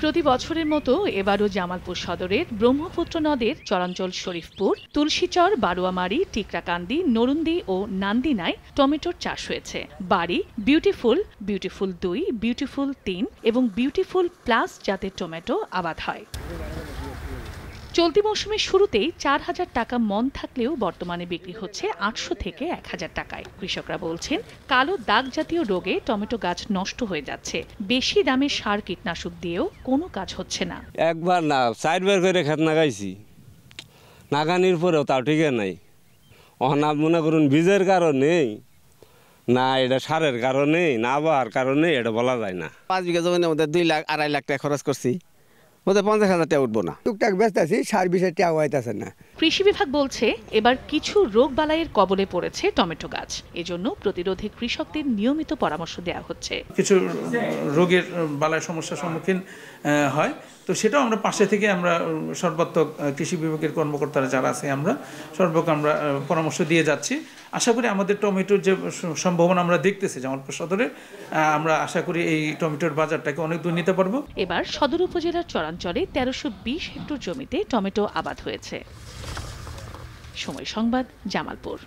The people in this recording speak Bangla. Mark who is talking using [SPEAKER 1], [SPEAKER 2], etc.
[SPEAKER 1] প্রতি বছরের মতো এবারও জামালপুর সদরের ব্রহ্মপুত্র নদের চরাঞ্চল শরীফপুর, তুলসীচর, বারুয়ামারী, টিকরাকান্দি, নরুন্দি ও নান্দিনায় টমেটোর চাষ হয়েছে। বাড়ি, বিউটিফুল, বিউটিফুল 2, বিউটিফুল 3 এবং বিউটিফুল প্লাস জাতের টমেটো আবাদ হয়। চলতি মৌসুমের শুরুতেই 4,000 টাকা মন থাকলেও বর্তমানে বিক্রি হচ্ছে 800 থেকে 1,000 টাকায়। কৃষকরা বলছেন, কালো দাগ জাতীয় রোগে টমেটো গাছ নষ্ট হয়ে যাচ্ছে। বেশি দামে সার কীটনাশক দিয়েও কোনো কাজ হচ্ছে না।
[SPEAKER 2] একবার না 4বার করে খেত নাগাইছি, নাগানির পরেও তাও ঠিক নাই। অনাপ মনে করুন বীজের কারণেই না, এটা সারের কারণে না, আবহাওয়ার কারণে এটা বলা যায় না।
[SPEAKER 3] 5 বিঘা জমির মধ্যে 2-2.5 লাখ টাকা খরচ করছি, ওদের 50,000 টাকা উঠবো না।
[SPEAKER 4] টুকটাক ব্যস্ত আছি, সার বিষয়ে টাকা হইতেছে না।
[SPEAKER 1] কৃষি বিভাগ বলছে, এবার কিছু রোগ বালাইয়ের কবলে পড়েছে টমেটো গাছ। এজন্য প্রতিরোধে কৃষকদের নিয়মিত পরামর্শ দেওয়া হচ্ছে।
[SPEAKER 5] কিছু রোগের বালাই সমস্যার সম্মুখীন হয়, তো সেটাও আমরা পাশে থেকে আমরা সর্বাত্মক কৃষি বিভাগের কর্মকর্তারা যারা আছে আমরা সর্বক আমরা পরামর্শ দিয়ে যাচ্ছি। আশা করি আমাদের টমেটোর যে সম্ভাবনা আমরা দেখতেছি জামালপুর সদরে, আমরা আশা করি এই টমেটোর বাজারটাকে অনেক দূর নিতে পারবো।
[SPEAKER 1] এবার সদর উপজেলার চরাঞ্চলে 1320 হেক্টর জমিতে টমেটো আবাদ হয়েছে। সময় সংবাদ, জামালপুর।